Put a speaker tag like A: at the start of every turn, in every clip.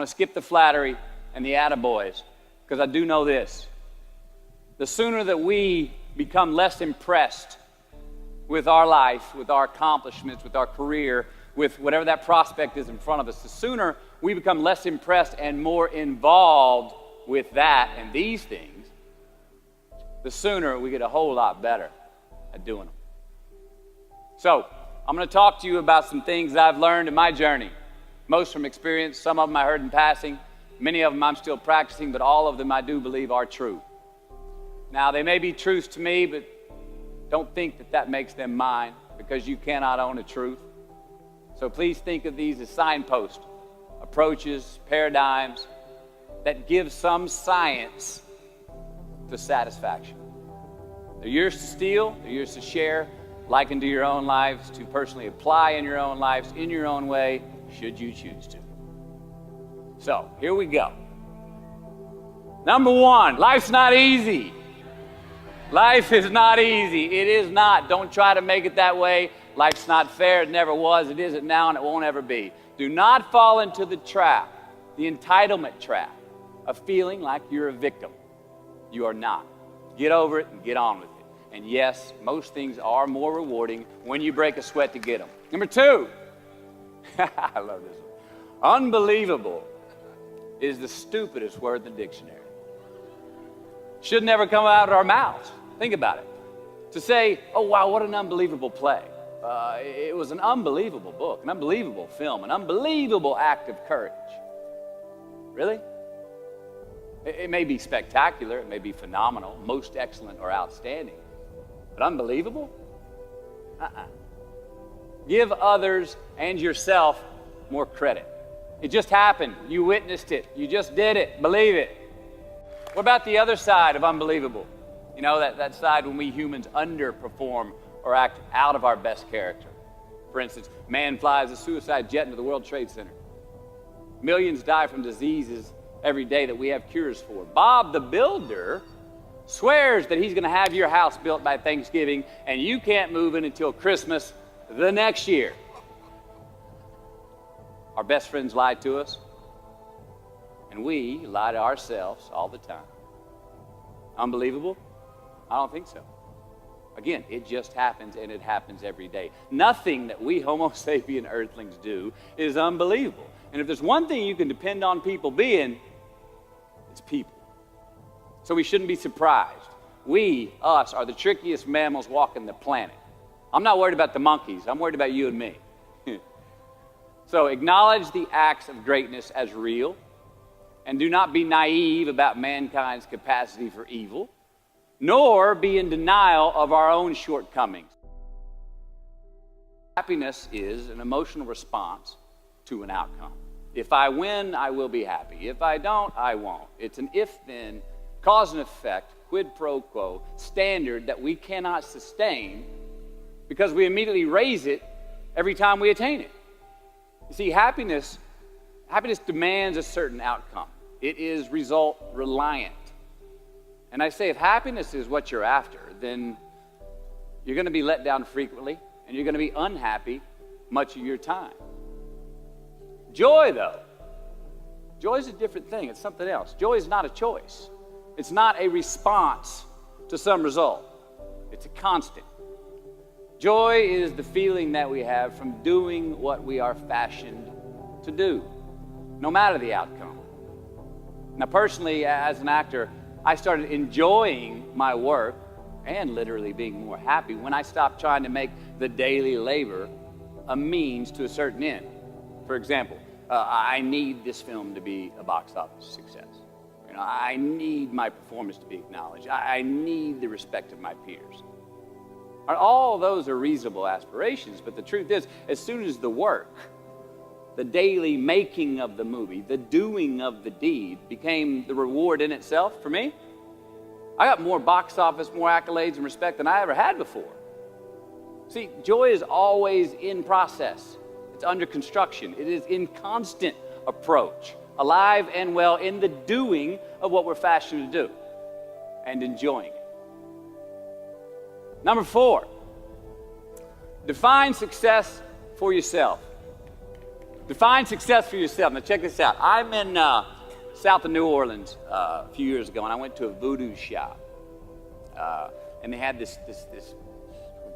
A: want to skip the flattery and the attaboys, because I do know this. The sooner that we become less impressed with our life, with our accomplishments, with our career, with whatever that prospect is in front of us, the sooner we become less impressed and more involved with that and these things, the sooner we get a whole lot better at doing them. So, I'm going to talk to you about some things I've learned in my journey. Most from experience, some of them I heard in passing, many of them I'm still practicing, but all of them I do believe are true. Now, they may be truths to me, but don't think that that makes them mine, because you cannot own a truth. So please think of these as signposts, approaches, paradigms that give some science to satisfaction. They're yours to steal, they're yours to share, liken to your own lives, to personally apply in your own lives, in your own way, should you choose to. So, here we go. Number one, life's not easy. Life is not easy. It is not. Don't try to make it that way. Life's not fair. It never was. It isn't now, and it won't ever be. Do not fall into the trap, the entitlement trap, of feeling like you're a victim. You are not. Get over it and get on with it. And yes, most things are more rewarding when you break a sweat to get them. Number two, I love this one. Unbelievable is the stupidest word in the dictionary. Should never come out of our mouths. Think about it. To say, oh wow, what an unbelievable play. It was an unbelievable book, an unbelievable film, an unbelievable act of courage. Really? It may be spectacular, it may be phenomenal, most excellent or outstanding, but unbelievable? Give others and yourself more credit. It just happened. You witnessed it. You just did it. Believe it. What about the other side of unbelievable? You know, that side when we humans underperform or act out of our best character. For instance, man flies a suicide jet into the World Trade Center. Millions die from diseases every day that we have cures for. Bob the Builder swears that he's going to have your house built by Thanksgiving, and you can't move in until Christmas the next year. Our best friends lie to us, and we lie to ourselves all the time. Unbelievable? I don't think so. Again, it just happens, and it happens every day. Nothing that we Homo sapien earthlings do is unbelievable. And if there's one thing you can depend on people being, it's people. So we shouldn't be surprised. We, us, are the trickiest mammals walking the planet. I'm not worried about the monkeys. I'm worried about you and me. So acknowledge the acts of greatness as real, and do not be naive about mankind's capacity for evil, nor be in denial of our own shortcomings. Happiness is an emotional response to an outcome. If I win, I will be happy. If I don't, I won't. It's an if-then, cause and effect, quid pro quo standard that we cannot sustain because we immediately raise it every time we attain it. You see, happiness demands a certain outcome. It is result reliant. And I say, if happiness is what you're after, then you're going to be let down frequently, and you're going to be unhappy much of your time. Joy, though, joy is a different thing. It's something else. Joy is not a choice. It's not a response to some result. It's a constant. Joy is the feeling that we have from doing what we are fashioned to do, no matter the outcome. Now, personally, as an actor, I started enjoying my work and literally being more happy when I stopped trying to make the daily labor a means to a certain end. For example, I need this film to be a box office success. You know, I need my performance to be acknowledged. I need the respect of my peers. All those are reasonable aspirations, but the truth is, as soon as the work, the daily making of the movie, the doing of the deed became the reward in itself for me, I got more box office, more accolades and respect than I ever had before. See, joy is always in process. It's under construction. It is in constant approach, alive and well in the doing of what we're fashioned to do and enjoying it. Number 4, define success for yourself. Define success for yourself. Now check this out. I'm in south of New Orleans a few years ago, and I went to a voodoo shop. And they had this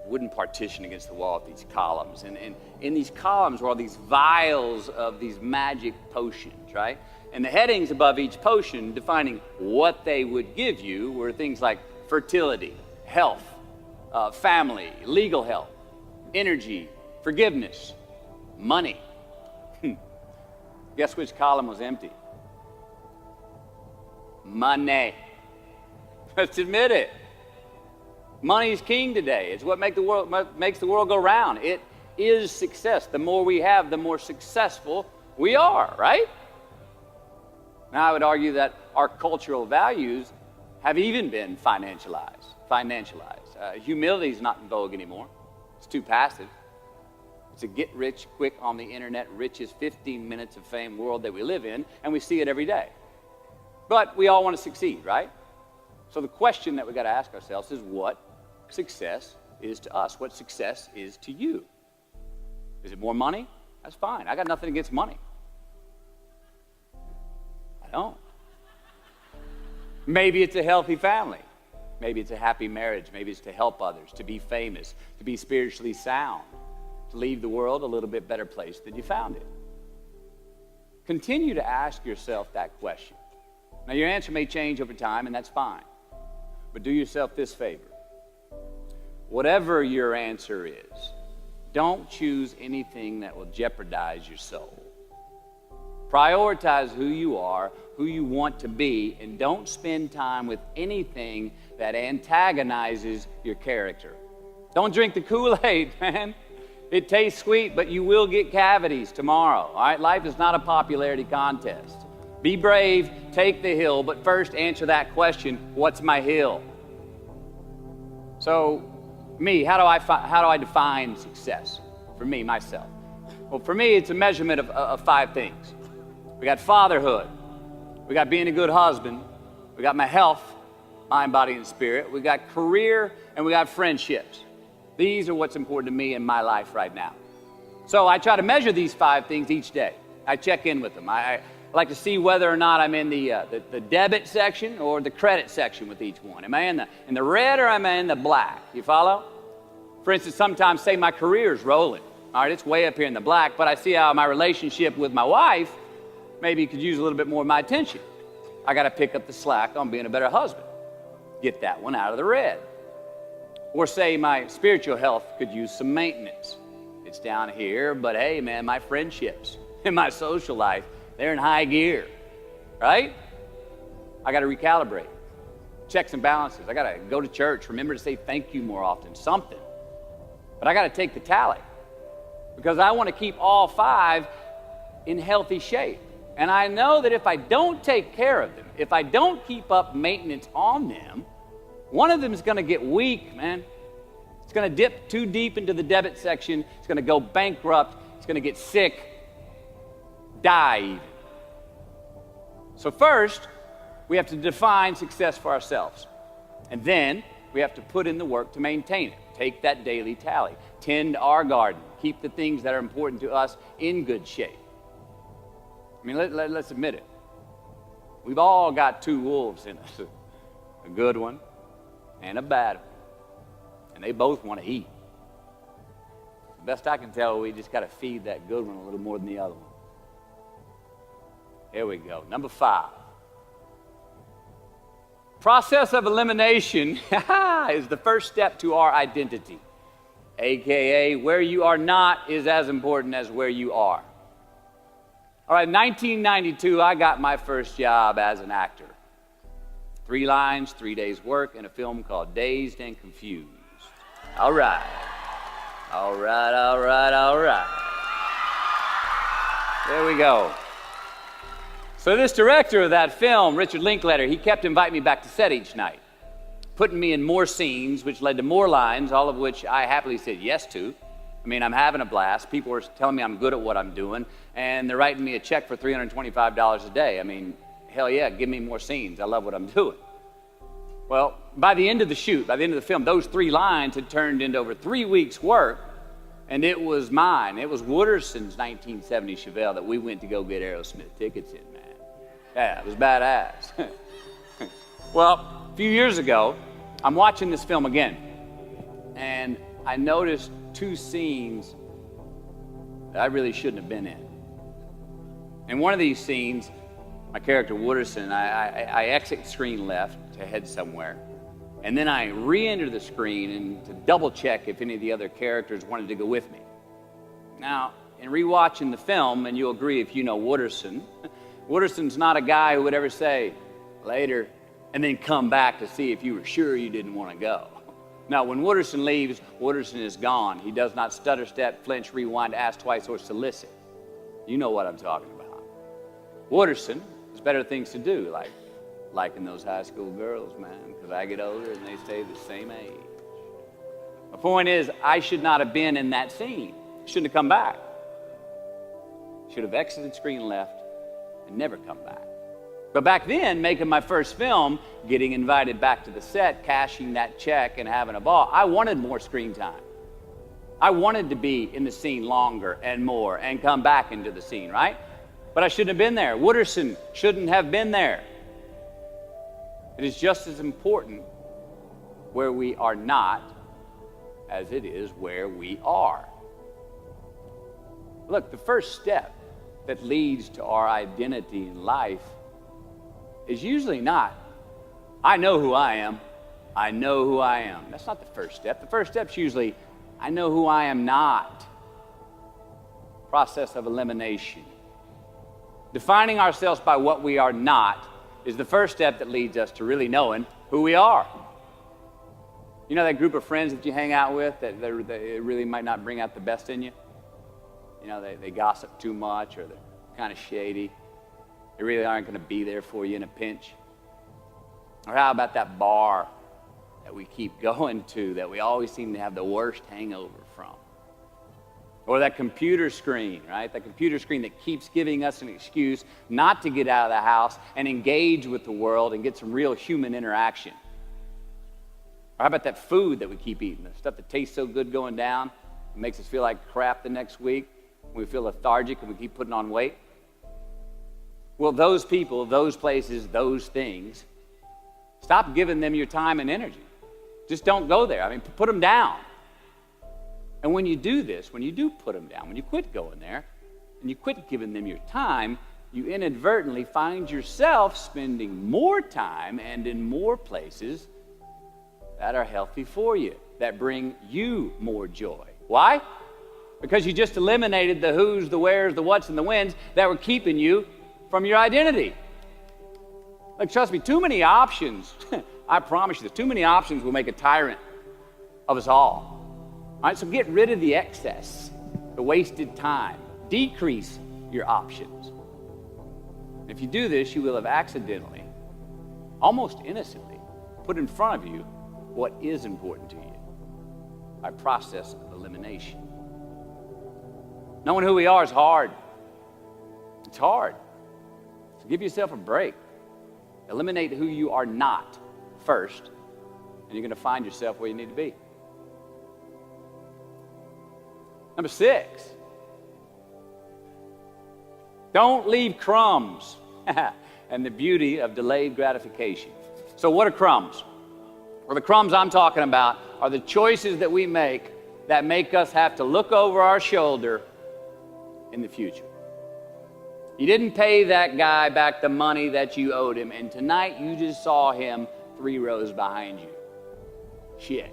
A: wooden partition against the wall with these columns. And in these columns were all these vials of these magic potions, right? And the headings above each potion defining what they would give you were things like fertility, health, family, legal help, energy, forgiveness, money. Guess which column was empty? Money. Let's admit it. Money is king today. It's what makes the world go round. It is success. The more we have, the more successful we are, right? Now, I would argue that our cultural values have even been financialized. Humility is not in vogue anymore. It's too passive. It's a get-rich-quick on the internet, richest 15 minutes of fame world that we live in, and we see it every day. But we all want to succeed, right? So the question that we got to ask ourselves is what success is to us, what success is to you. Is it more money? That's fine. I got nothing against money. I don't. Maybe it's a healthy family. Maybe it's a happy marriage. Maybe it's to help others, to be famous, to be spiritually sound, to leave the world a little bit better place than you found it. Continue to ask yourself that question. Now, your answer may change over time, and that's fine. But do yourself this favor. Whatever your answer is, don't choose anything that will jeopardize your soul. Prioritize who you are, who you want to be, and don't spend time with anything that antagonizes your character. Don't drink the Kool-Aid, man. It tastes sweet, but you will get cavities tomorrow, all right? Life is not a popularity contest. Be brave, take the hill, but first answer that question, what's my hill? So, how do I define success? For me, myself. Well, for me, it's a measurement of 5 things. We got fatherhood. We got being a good husband. We got my health, mind, body, and spirit. We got career, and we got friendships. These are what's important to me in my life right now. So I try to measure these 5 things each day. I check in with them. I like to see whether or not I'm in the debit section or the credit section with each one. Am I in the red or am I in the black? You follow? For instance, sometimes say my career's rolling. All right, it's way up here in the black, but I see how my relationship with my wife maybe could use a little bit more of my attention. I got to pick up the slack on being a better husband. Get that one out of the red. Or say my spiritual health could use some maintenance. It's down here, but hey, man, my friendships and my social life, they're in high gear, right? I got to recalibrate. Checks and balances. I got to go to church. Remember to say thank you more often, something. But I got to take the tally because I want to keep all 5 in healthy shape. And I know that if I don't take care of them, if I don't keep up maintenance on them, one of them is going to get weak, man. It's going to dip too deep into the debit section. It's going to go bankrupt. It's going to get sick, die even. So first, we have to define success for ourselves. And then we have to put in the work to maintain it. Take that daily tally. Tend our garden. Keep the things that are important to us in good shape. I mean, let's admit it. We've all got 2 wolves in us. A good one and a bad one. And they both want to eat. The best I can tell, we just got to feed that good one a little more than the other one. Here we go. Number 5. Process of elimination is the first step to our identity. AKA, where you are not is as important as where you are. All right, 1992, I got my first job as an actor. 3 lines, 3 days work in a film called Dazed and Confused. All right. All right, all right, all right. There we go. So this director of that film, Richard Linklater, he kept inviting me back to set each night, putting me in more scenes, which led to more lines, all of which I happily said yes to. I mean, I'm having a blast. People are telling me I'm good at what I'm doing, and they're writing me a check for $325 a day. I mean, hell yeah, give me more scenes. I love what I'm doing. Well, by the end of the shoot, by the end of the film, those 3 lines had turned into over 3 weeks' work, And it was mine. It was Wooderson's 1970 Chevelle that we went to go get Aerosmith tickets in, man. Yeah, it was badass. Well, a few years ago, I'm watching this film again, and I noticed two scenes that I really shouldn't have been in. In one of these scenes, my character Wooderson, I exit screen left to head somewhere, and then I re-enter the screen and to double check if any of the other characters wanted to go with me. Now, in rewatching the film, and you'll agree if you know Wooderson, Wooderson's not a guy who would ever say, later, and then come back to see if you were sure you didn't want to go. Now, when Wooderson leaves, Wooderson is gone. He does not stutter, step, flinch, rewind, ask twice, or solicit. You know what I'm talking about. Wooderson has better things to do, like liking those high school girls, man, because I get older and they stay the same age. My point is, I should not have been in that scene. Shouldn't have come back. Should have exited screen left and never come back. But back then, making my first film, getting invited back to the set, cashing that check and having a ball, I wanted more screen time. I wanted to be in the scene longer and more and come back into the scene, right? But I shouldn't have been there. Wooderson shouldn't have been there. It is just as important where we are not as it is where we are. Look, the first step that leads to our identity in life is usually not, I know who I am, I know who I am. That's not the first step. The first step's usually, I know who I am not. Process of elimination. Defining ourselves by what we are not is the first step that leads us to really knowing who we are. You know that group of friends that you hang out with that really might not bring out the best in you? You know, they gossip too much, or they're kind of shady. They really aren't going to be there for you in a pinch. Or how about that bar that we keep going to that we always seem to have the worst hangover from? Or that computer screen, right? That computer screen that keeps giving us an excuse not to get out of the house and engage with the world and get some real human interaction. Or how about that food that we keep eating, the stuff that tastes so good going down, it makes us feel like crap the next week, we feel lethargic and we keep putting on weight? Well, those people, those places, those things, stop giving them your time and energy. Just don't go there. I mean, put them down. And when you do this, when you do put them down, when you quit going there, and you quit giving them your time, you inadvertently find yourself spending more time and in more places that are healthy for you, that bring you more joy. Why? Because you just eliminated the who's, the where's, the what's, and the when's that were keeping you from your identity. Like, trust me, too many options, I promise you this, too many options will make a tyrant of us all. All right, so get rid of the excess, the wasted time. Decrease your options. If you do this, you will have accidentally, almost innocently, put in front of you what is important to you by process of elimination. Knowing who we are is hard. It's hard. So give yourself a break. Eliminate who you are not first, and you're going to find yourself where you need to be. Number 6, don't leave crumbs. And the beauty of delayed gratification. So what are crumbs? Well, the crumbs I'm talking about are the choices that we make that make us have to look over our shoulder in the future. You didn't pay that guy back the money that you owed him, and tonight you just saw him 3 rows behind you. Shit.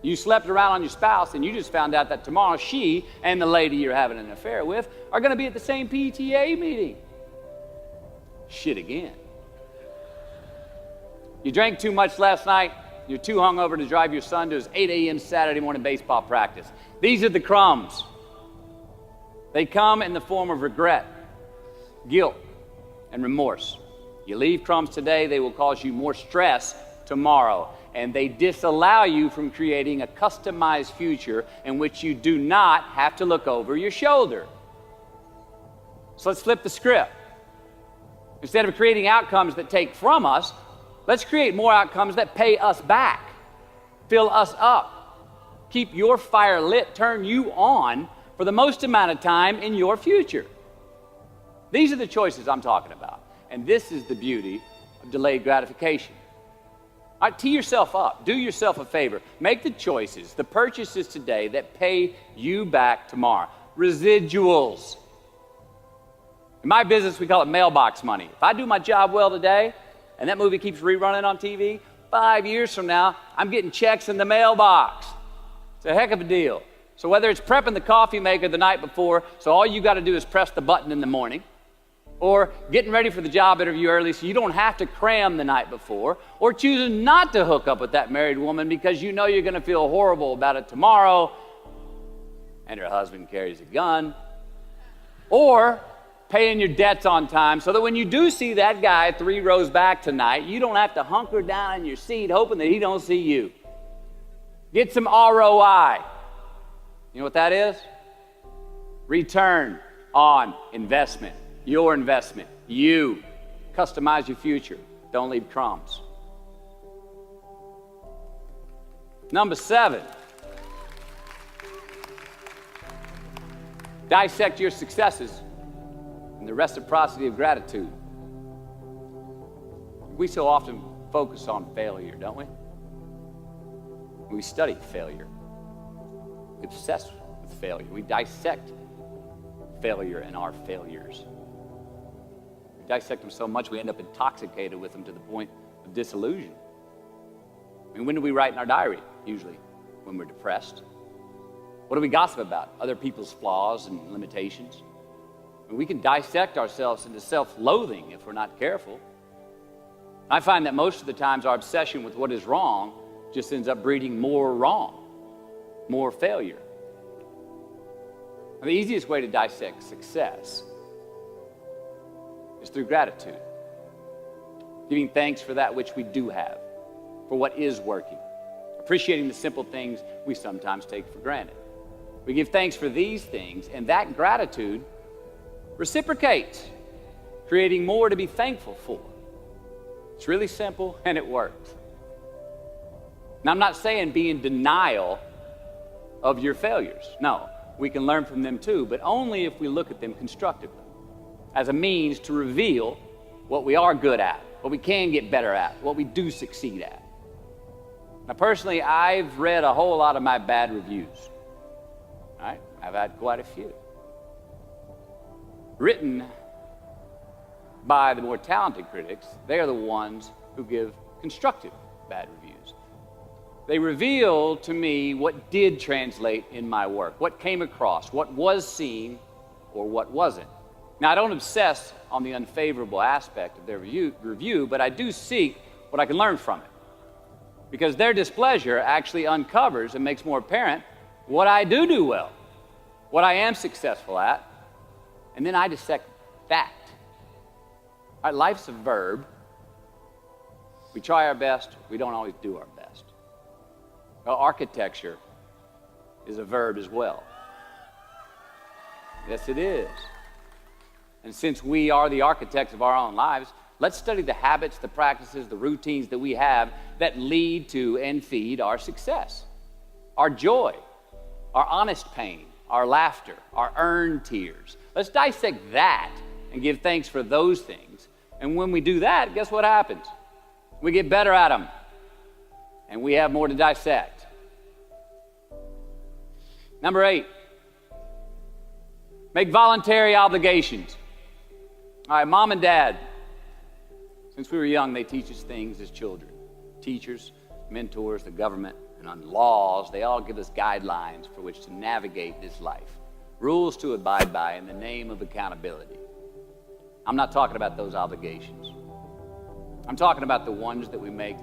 A: You slept around on your spouse, and you just found out that tomorrow she and the lady you're having an affair with are going to be at the same PTA meeting. Shit again. You drank too much last night. You're too hungover to drive your son to his 8 a.m. Saturday morning baseball practice. These are the crumbs. They come in the form of regret, guilt, and remorse. You leave crumbs today, they will cause you more stress tomorrow. And they disallow you from creating a customized future in which you do not have to look over your shoulder. So let's flip the script. Instead of creating outcomes that take from us, let's create more outcomes that pay us back, fill us up, keep your fire lit, turn you on for the most amount of time in your future. These are the choices I'm talking about. And this is the beauty of delayed gratification. All right, tee yourself up. Do yourself a favor. Make the choices, the purchases today that pay you back tomorrow. Residuals. In my business, we call it mailbox money. If I do my job well today, and that movie keeps rerunning on TV, 5 years from now, I'm getting checks in the mailbox. It's a heck of a deal. So whether it's prepping the coffee maker the night before, so all you got to do is press the button in the morning, or getting ready for the job interview early so you don't have to cram the night before, or choosing not to hook up with that married woman because you know you're going to feel horrible about it tomorrow, and her husband carries a gun, or paying your debts on time so that when you do see that guy 3 rows back tonight, you don't have to hunker down in your seat hoping that he don't see you. Get some ROI. You know what that is? Return on investment. Your investment. You. Customize your future. Don't leave crumbs. Number 7. Dissect your successes and the reciprocity of gratitude. We so often focus on failure, don't we? We study failure. We obsess with failure. We dissect failure and our failures. We dissect them so much we end up intoxicated with them to the point of disillusion. I mean, when do we write in our diary? Usually when we're depressed. What do we gossip about? Other people's flaws and limitations. And we can dissect ourselves into self-loathing if we're not careful. I find that most of the times our obsession with what is wrong just ends up breeding more wrong, more failure. And the easiest way to dissect success is through gratitude. Giving thanks for that which we do have, for what is working. Appreciating the simple things we sometimes take for granted. We give thanks for these things, and that gratitude reciprocates, creating more to be thankful for. It's really simple, and it works. Now, I'm not saying be in denial of your failures. No, we can learn from them too, but only if we look at them constructively, as a means to reveal what we are good at, what we can get better at, what we do succeed at. Now, personally, I've read a whole lot of my bad reviews. All right? I've had quite a few. Written by the more talented critics, they are the ones who give constructive bad reviews. They reveal to me what did translate in my work, what came across, what was seen, or what wasn't. Now, I don't obsess on the unfavorable aspect of their review, but I do seek what I can learn from it. Because their displeasure actually uncovers and makes more apparent what I do well, what I am successful at, and then I dissect that. All right, life's a verb. We try our best, we don't always do our best. Well, architecture is a verb as well. Yes, it is. And since we are the architects of our own lives, let's study the habits, the practices, the routines that we have that lead to and feed our success, our joy, our honest pain, our laughter, our earned tears. Let's dissect that and give thanks for those things. And when we do that, guess what happens? We get better at them, and we have more to dissect. Number 8, make voluntary obligations. All right, mom and dad, since we were young, they teach us things as children. Teachers, mentors, the government, and on laws, they all give us guidelines for which to navigate this life. Rules to abide by in the name of accountability. I'm not talking about those obligations. I'm talking about the ones that we make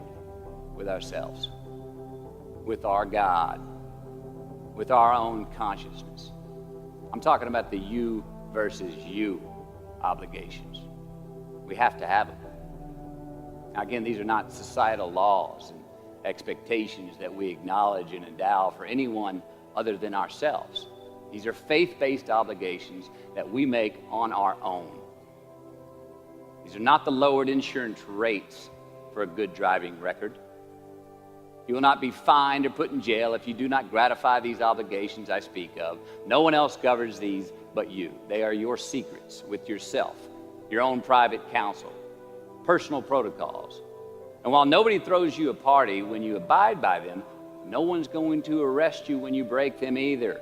A: with ourselves, with our God, with our own consciousness. I'm talking about the you versus you obligations. We have to have them. Now, again, these are not societal laws and expectations that we acknowledge and endow for anyone other than ourselves. These are faith-based obligations that we make on our own. These are not the lowered insurance rates for a good driving record. You will not be fined or put in jail if you do not gratify these obligations I speak of. No one else governs these but you. They are your secrets with yourself, your own private counsel, personal protocols. And while nobody throws you a party when you abide by them, no one's going to arrest you when you break them either,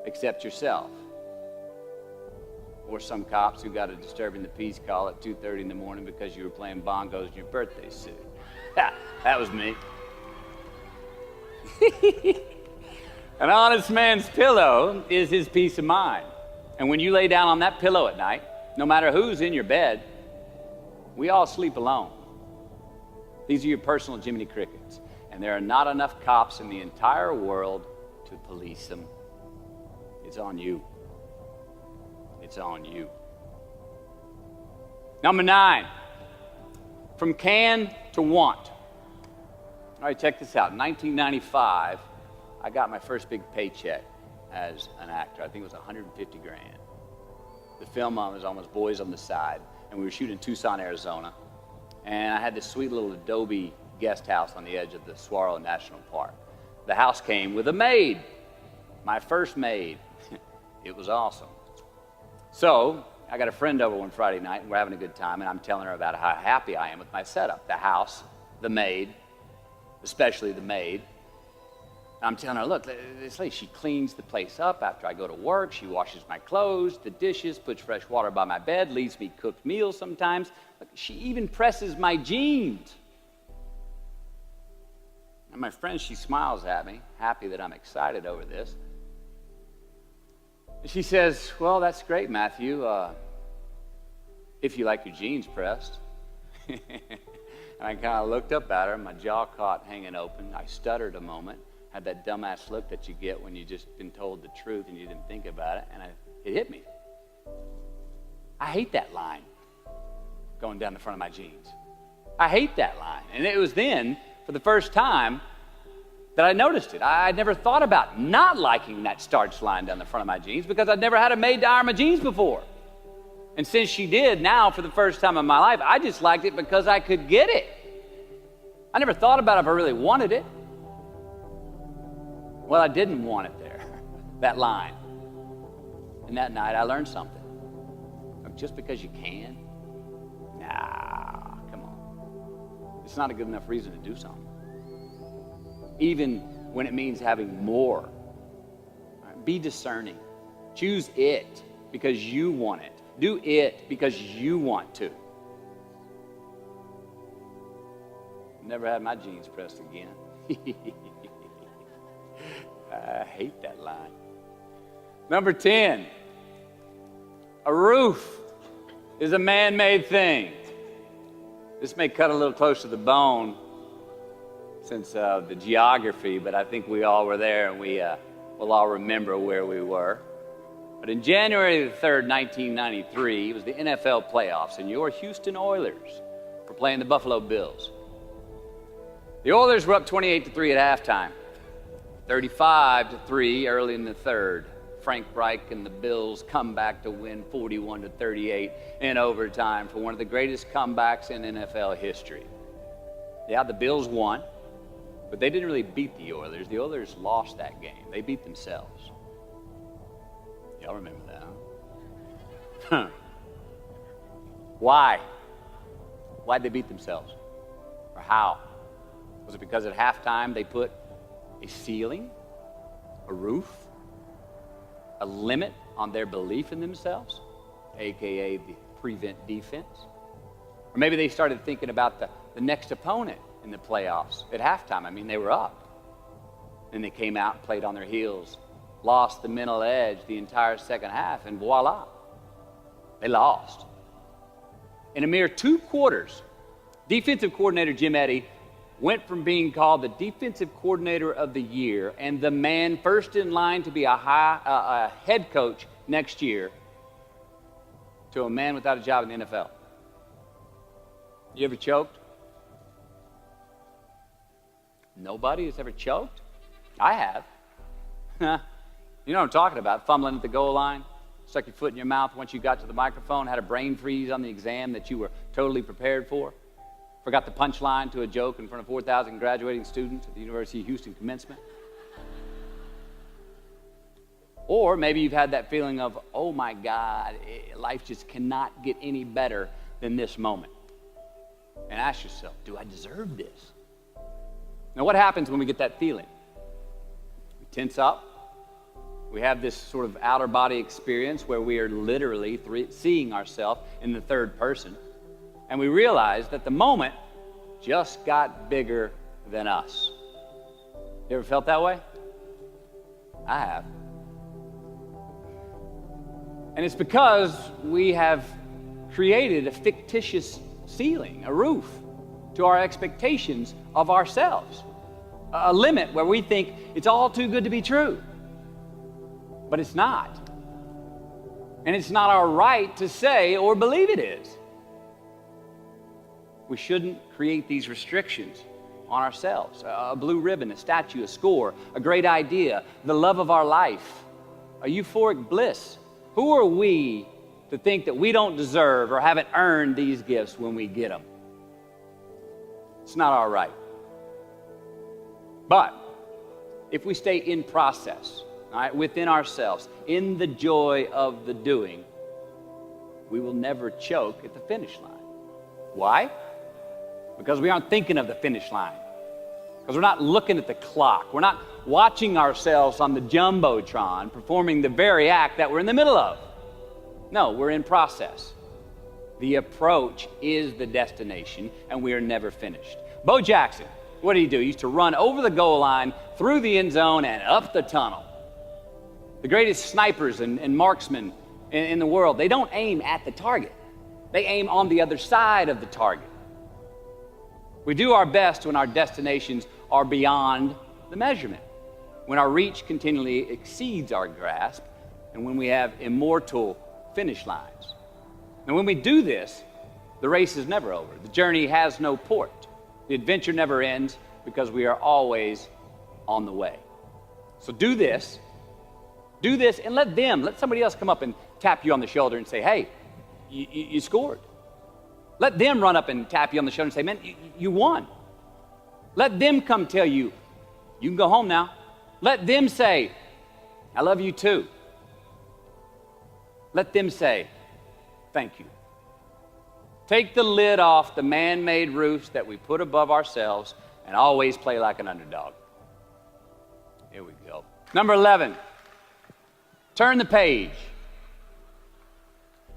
A: except yourself. Or some cops who got a disturbing the peace call at 2:30 in the morning because you were playing bongos in your birthday suit. That was me. An honest man's pillow is his peace of mind. And when you lay down on that pillow at night, no matter who's in your bed, we all sleep alone. These are your personal Jiminy Crickets. And there are not enough cops in the entire world to police them. It's on you. It's on you. Number 9, from can to want. All right, check this out. In 1995, I got my first big paycheck as an actor. I think it was $150 grand. The film was almost Boys on the Side, and we were shooting in Tucson, Arizona. And I had this sweet little adobe guest house on the edge of the Saguaro National Park. The house came with a maid, my first maid. It was awesome. So I got a friend over one Friday night, and we're having a good time, and I'm telling her about how happy I am with my setup. The house, the maid, especially the maid. And I'm telling her, look, this lady, she cleans the place up after I go to work. She washes my clothes, the dishes, puts fresh water by my bed, leaves me cooked meals sometimes. Look, she even presses my jeans. And my friend, she smiles at me, happy that I'm excited over this. And she says, well, that's great, Matthew, if you like your jeans pressed. And I kind of looked up at her, my jaw caught hanging open. I stuttered a moment, had that dumbass look that you get when you've just been told the truth and you didn't think about it, and it hit me. I hate that line going down the front of my jeans. I hate that line. And it was then, for the first time, that I noticed it. I'd never thought about not liking that starch line down the front of my jeans because I'd never had a maid to iron my jeans before. And since she did, now for the first time in my life, I just liked it because I could get it. I never thought about if I really wanted it. Well, I didn't want it there, that line. And that night I learned something. Just because you can, nah, come on. It's not a good enough reason to do something. Even when it means having more. Be discerning. Choose it because you want it. Do it because you want to. Never had my jeans pressed again. I hate that line. Number 10, a roof is a man-made thing. This may cut a little close to the bone since the geography, but I think we all were there and we'll all remember where we were. But in January the 3rd, 1993, it was the NFL playoffs, and your Houston Oilers were playing the Buffalo Bills. The Oilers were up 28-3 at halftime, 35-3 early in the third. Frank Reich and the Bills come back to win 41-38 in overtime for one of the greatest comebacks in NFL history. Yeah, the Bills won, but they didn't really beat the Oilers. The Oilers lost that game. They beat themselves. Y'all remember that, huh? Why? Why'd they beat themselves? Or how? Was it because at halftime they put a ceiling, a roof, a limit on their belief in themselves, aka the prevent defense? Or maybe they started thinking about the next opponent in the playoffs at halftime. I mean, they were up. And they came out and played on their heels, lost the mental edge the entire second half, and voila, they lost. In a mere 2 quarters, defensive coordinator Jim Eddy went from being called the defensive coordinator of the year and the man first in line to be a head coach next year to a man without a job in the NFL. You ever choked? Nobody has ever choked? I have. You know what I'm talking about, fumbling at the goal line, stuck your foot in your mouth once you got to the microphone, had a brain freeze on the exam that you were totally prepared for. Forgot the punchline to a joke in front of 4,000 graduating students at the University of Houston commencement. Or maybe you've had that feeling of, oh my God, life just cannot get any better than this moment. And ask yourself, do I deserve this? Now, what happens when we get that feeling? We tense up. We have this sort of outer body experience where we are literally seeing ourselves in the third person. And we realize that the moment just got bigger than us. You ever felt that way? I have. And it's because we have created a fictitious ceiling, a roof, to our expectations of ourselves. A limit where we think it's all too good to be true. But it's not. And it's not our right to say or believe it is. We shouldn't create these restrictions on ourselves. A blue ribbon, a statue, a score, a great idea, the love of our life, a euphoric bliss. Who are we to think that we don't deserve or haven't earned these gifts when we get them? It's not our right. But if we stay in process, all right, within ourselves, in the joy of the doing, we will never choke at the finish line. Why? Because we aren't thinking of the finish line. Because we're not looking at the clock. We're not watching ourselves on the Jumbotron performing the very act that we're in the middle of. No, we're in process. The approach is the destination, and we are never finished. Bo Jackson, what did he do? He used to run over the goal line, through the end zone, and up the tunnel. The greatest snipers and marksmen in the world, they don't aim at the target. They aim on the other side of the target. We do our best when our destinations are beyond the measurement, when our reach continually exceeds our grasp, and when we have immortal finish lines. And when we do this, the race is never over. The journey has no port. The adventure never ends because we are always on the way. So do this, and let somebody else come up and tap you on the shoulder and say, hey, you scored. Let them run up and tap you on the shoulder and say, man, you won. Let them come tell you, you can go home now. Let them say, I love you too. Let them say, thank you. Take the lid off the man-made roofs that we put above ourselves and always play like an underdog. Here we go. Number 11, turn the page.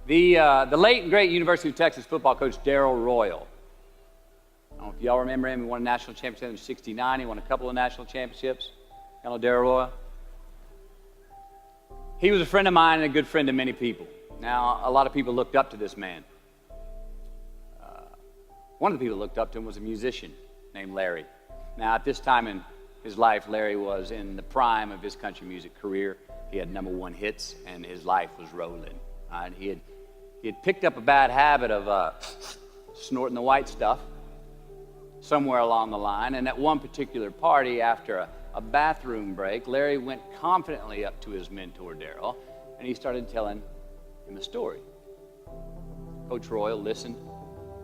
A: The late and great University of Texas football coach, Darrell Royal. I don't know if y'all remember him. He won a national championship in '69. He won a couple of national championships. Y'all know Darrell Royal? He was a friend of mine and a good friend to many people. Now, a lot of people looked up to this man. One of the people that looked up to him was a musician named Larry. Now, at this time in his life, Larry was in the prime of his country music career. He had #1 hits, and his life was rolling. He had picked up a bad habit of snorting the white stuff somewhere along the line, and at one particular party, after a bathroom break, Larry went confidently up to his mentor, Darrell, and he started telling him a story. Coach Royal listened,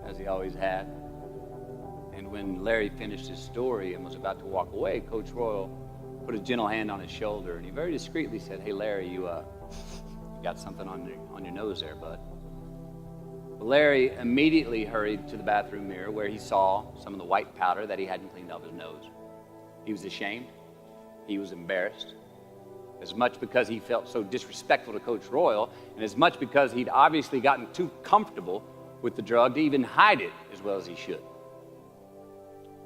A: as he always had, and when Larry finished his story and was about to walk away, Coach Royal put a gentle hand on his shoulder, and he very discreetly said, hey, Larry, you got something on your nose there, bud. But Larry immediately hurried to the bathroom mirror where he saw some of the white powder that he hadn't cleaned off his nose. He was ashamed. He was embarrassed, as much because he felt so disrespectful to Coach Royal, and as much because he'd obviously gotten too comfortable with the drug to even hide it as well as he should.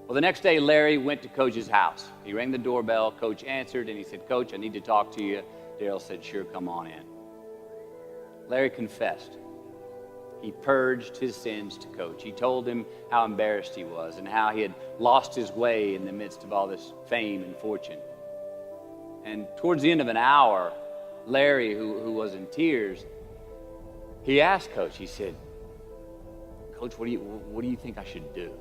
A: Well, the next day, Larry went to Coach's house. He rang the doorbell. Coach answered, and he said, Coach, I need to talk to you. Darrell said, sure, come on in. Larry confessed. He purged his sins to Coach. He told him how embarrassed he was and how he had lost his way in the midst of all this fame and fortune. And towards the end of an hour, Larry, who was in tears, he asked Coach, he said, Coach, what do you think I should do?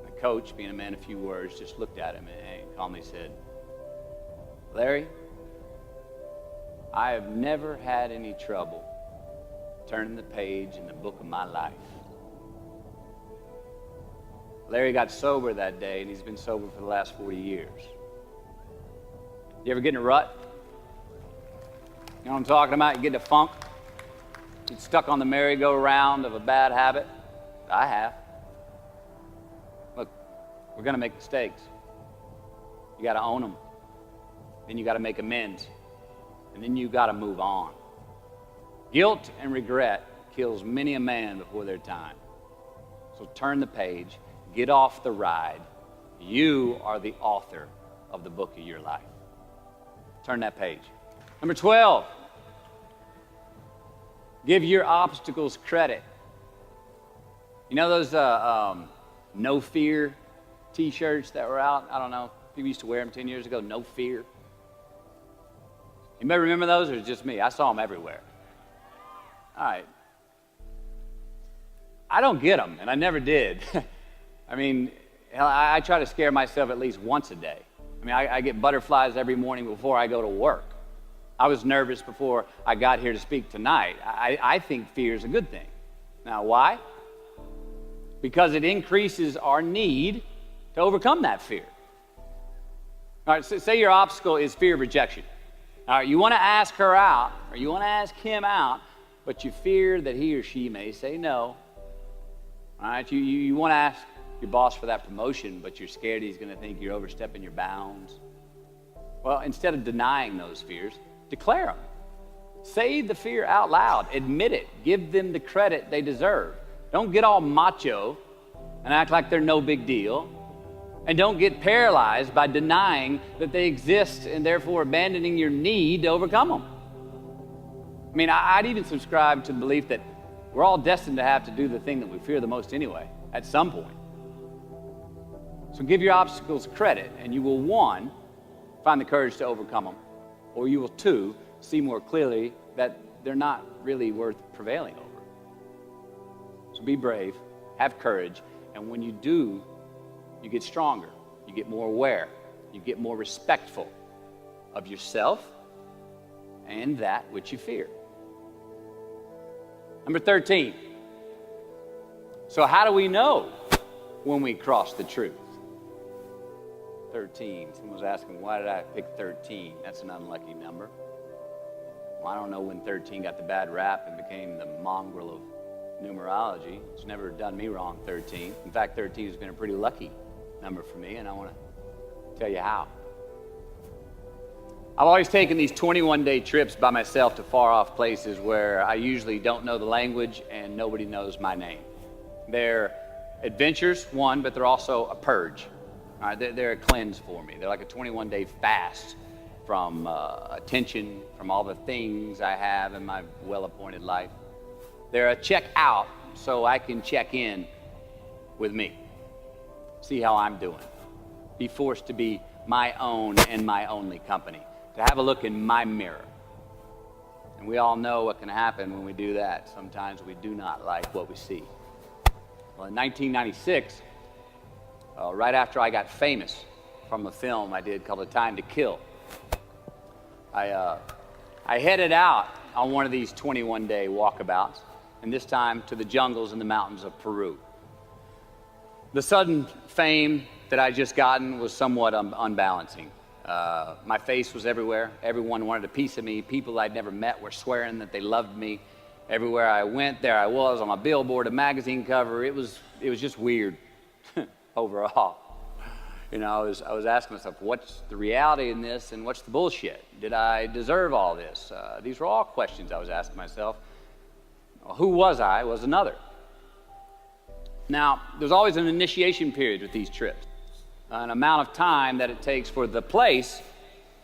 A: The coach, being a man of few words, just looked at him and calmly said, Larry, I have never had any trouble turning the page in the book of my life. Larry got sober that day, and he's been sober for the last 40 years. You ever get in a rut? You know what I'm talking about? You get in a funk? You get stuck on the merry-go-round of a bad habit? I have. Look, we're going to make mistakes. You got to own them. Then you got to make amends. And then you got to move on. Guilt and regret kills many a man before their time. So turn the page. Get off the ride. You are the author of the book of your life. Turn that page. Number 12, give your obstacles credit. You know those no fear t-shirts that were out? I don't know. People used to wear them 10 years ago, no fear. Anybody remember those, or is it just me? I saw them everywhere. All right. I don't get them, and I never did. I mean, I try to scare myself at least once a day. I mean, I get butterflies every morning before I go to work. I was nervous before I got here to speak tonight. I think fear is a good thing. Now, why? Because it increases our need to overcome that fear. All right, so say your obstacle is fear of rejection. All right, you want to ask her out, or you want to ask him out, but you fear that he or she may say no. All right, you want to ask your boss for that promotion, but you're scared he's going to think you're overstepping your bounds. Well, instead of denying those fears, declare them. Say the fear out loud. Admit it. Give them the credit they deserve. Don't get all macho and act like they're no big deal. And don't get paralyzed by denying that they exist and therefore abandoning your need to overcome them. I mean, I'd even subscribe to the belief that we're all destined to have to do the thing that we fear the most anyway, at some point. So give your obstacles credit, and you will, 1, find the courage to overcome them, or you will, 2, see more clearly that they're not really worth prevailing over. So be brave, have courage, and when you do, you get stronger, you get more aware, you get more respectful of yourself and that which you fear. Number 13. So how do we know when we cross the truth? 13. Someone was asking, why did I pick 13? That's an unlucky number. Well, I don't know when 13 got the bad rap and became the mongrel of numerology. It's never done me wrong, 13. In fact, 13 has been a pretty lucky number for me, and I want to tell you how. I've always taken these 21-day trips by myself to far-off places where I usually don't know the language and nobody knows my name. They're adventures, one, but they're also a purge. All right, they're a cleanse for me. They're like a 21-day fast from attention, from all the things I have in my well-appointed life. They're a check out so I can check in with me, see how I'm doing, be forced to be my own and my only company, to have a look in my mirror. And we all know what can happen when we do that. Sometimes we do not like what we see. Well, in 1996, right after I got famous from a film I did called A Time to Kill, I headed out on one of these 21-day walkabouts, and this time to the jungles and the mountains of Peru. The sudden fame that I just gotten was somewhat unbalancing. My face was everywhere. Everyone wanted a piece of me. People I'd never met were swearing that they loved me. Everywhere I went, there I was on a billboard, a magazine cover. It was just weird overall. You know, I was asking myself, what's the reality in this and what's the bullshit? Did I deserve all this? These were all questions I was asking myself. Who was I was another. Now, there's always an initiation period with these trips, an amount of time that it takes for the place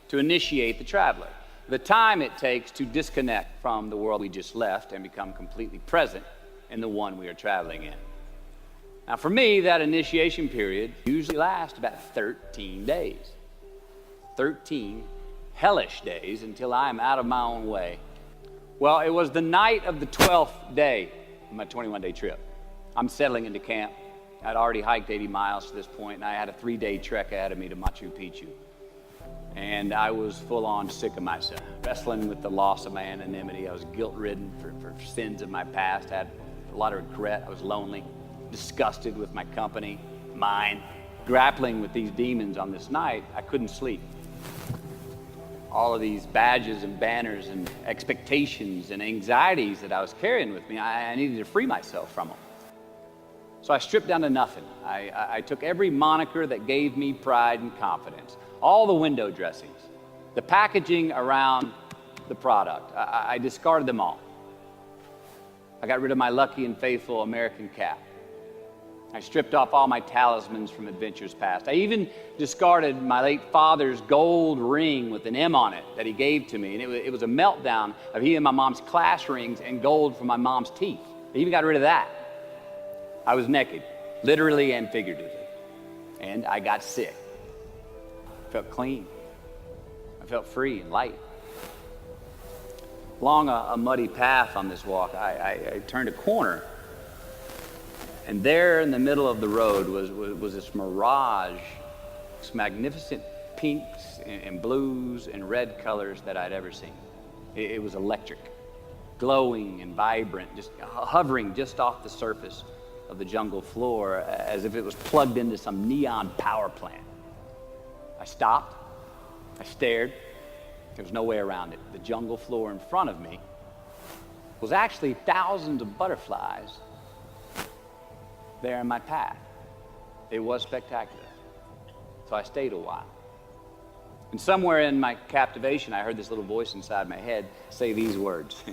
A: to initiate the traveler, the time it takes to disconnect from the world we just left and become completely present in the one we are traveling in. Now, for me, that initiation period usually lasts about 13 days. 13 hellish days until I am out of my own way. Well, it was the night of the 12th day of my 21-day trip. I'm settling into camp. I'd already hiked 80 miles to this point, and I had a 3-day trek ahead of me to Machu Picchu. And I was full-on sick of myself, wrestling with the loss of my anonymity. I was guilt-ridden for sins of my past. I had a lot of regret. I was lonely, disgusted with my company, mind, grappling with these demons on this night, I couldn't sleep. All of these badges and banners and expectations and anxieties that I was carrying with me, I needed to free myself from them. So I stripped down to nothing. I took every moniker that gave me pride and confidence, all the window dressings, the packaging around the product. I discarded them all. I got rid of my lucky and faithful American cap. I stripped off all my talismans from adventures past. I even discarded my late father's gold ring with an M on it that he gave to me. And it was a meltdown of he and my mom's class rings and gold from my mom's teeth. I even got rid of that. I was naked, literally and figuratively. And I got sick. I felt clean. I felt free and light. Along a muddy path on this walk, I turned a corner. And there in the middle of the road was this mirage, this magnificent pinks and blues and red colors that I'd ever seen. It was electric, glowing and vibrant, just hovering just off the surface of the jungle floor as if it was plugged into some neon power plant. I stopped, I stared. There was no way around it. The jungle floor in front of me was actually thousands of butterflies there in my path. It was spectacular. So I stayed a while. And somewhere in my captivation, I heard this little voice inside my head say these words.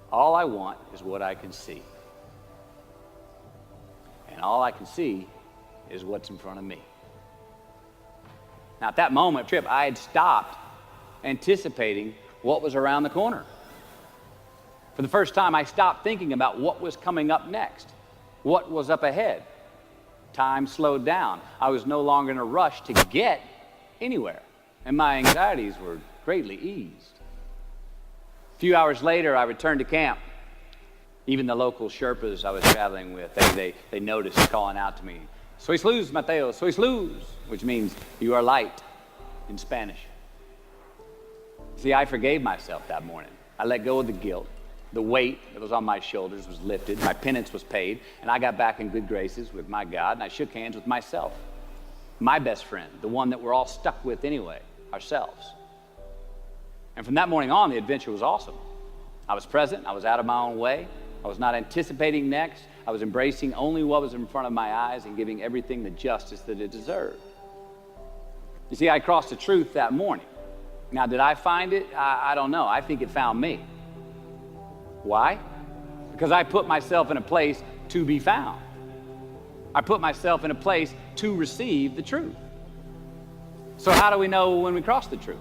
A: All I want is what I can see. And all I can see is what's in front of me. Now at that moment, trip, I had stopped anticipating what was around the corner. For the first time, I stopped thinking about what was coming up next. What was up ahead? Time slowed down. I was no longer in a rush to get anywhere, and my anxieties were greatly eased. A few hours later, I returned to camp. Even the local Sherpas I was traveling with, they noticed calling out to me, "Sois luz, Mateo, sois luz," which means you are light in Spanish. See, I forgave myself that morning. I let go of the guilt. The weight that was on my shoulders was lifted, my penance was paid, and I got back in good graces with my God, and I shook hands with myself, my best friend, the one that we're all stuck with anyway, ourselves. And from that morning on, the adventure was awesome. I was present, I was out of my own way, I was not anticipating next, I was embracing only what was in front of my eyes and giving everything the justice that it deserved. You see, I crossed the truth that morning. Now, did I find it? I don't know. I think it found me. Why? Because I put myself in a place to be found. I put myself in a place to receive the truth. So how do we know when we cross the truth?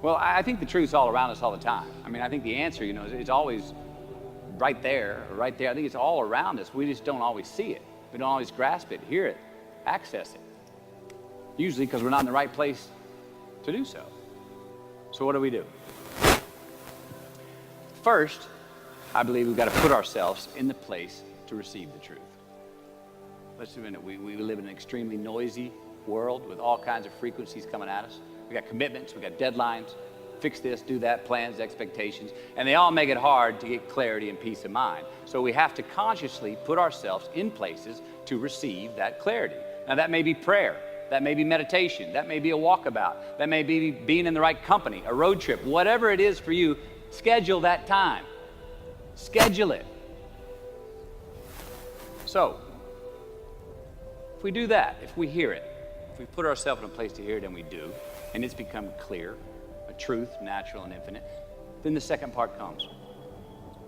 A: Well, I think the truth's all around us all the time. I mean, I think the answer, is always right there. I think it's all around us. We just don't always see it. We don't always grasp it, hear it, access it. Usually because we're not in the right place to do so. So what do? First, I believe we've got to put ourselves in the place to receive the truth. Let's admit it, we live in an extremely noisy world with all kinds of frequencies coming at us. We got commitments, we got deadlines, fix this, do that, plans, expectations, and they all make it hard to get clarity and peace of mind. So we have to consciously put ourselves in places to receive that clarity. Now that may be prayer, that may be meditation, that may be a walkabout, that may be being in the right company, a road trip, whatever it is for you. Schedule that time. Schedule it. So, if we do that, if we hear it, if we put ourselves in a place to hear it, and we do, and it's become clear, a truth, natural and infinite, then the second part comes,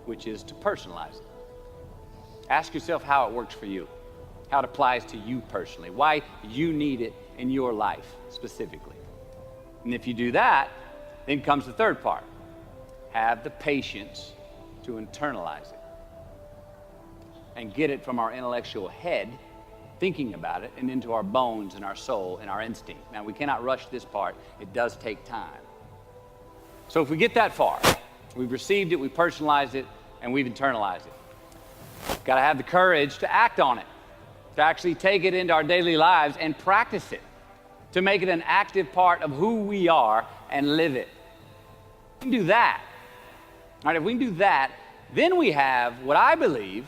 A: which is to personalize it. Ask yourself how it works for you, how it applies to you personally, why you need it in your life specifically. And if you do that, then comes the third part. Have the patience to internalize it and get it from our intellectual head, thinking about it, and into our bones and our soul and our instinct. Now, we cannot rush this part. It does take time. So if we get that far, we've received it, we've personalized it, and we've internalized it. Got to have the courage to act on it, to actually take it into our daily lives and practice it, to make it an active part of who we are and live it. We can do that. All right, if we can do that, then we have what I believe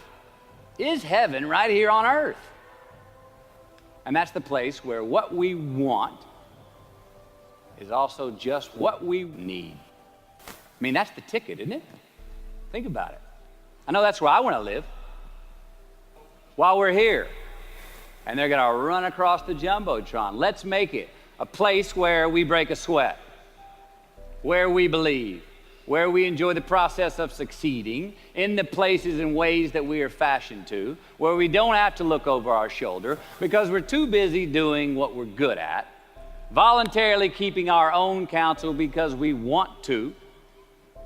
A: is heaven right here on earth. And that's the place where what we want is also just what we need. I mean, that's the ticket, isn't it? Think about it. I know that's where I want to live. While we're here, and they're going to run across the Jumbotron. Let's make it a place where we break a sweat, where we believe, where we enjoy the process of succeeding in the places and ways that we are fashioned to, where we don't have to look over our shoulder because we're too busy doing what we're good at, voluntarily keeping our own counsel because we want to,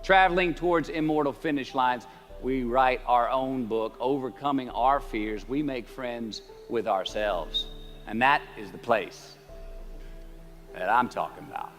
A: traveling towards immortal finish lines. We write our own book, overcoming our fears. We make friends with ourselves. And that is the place that I'm talking about.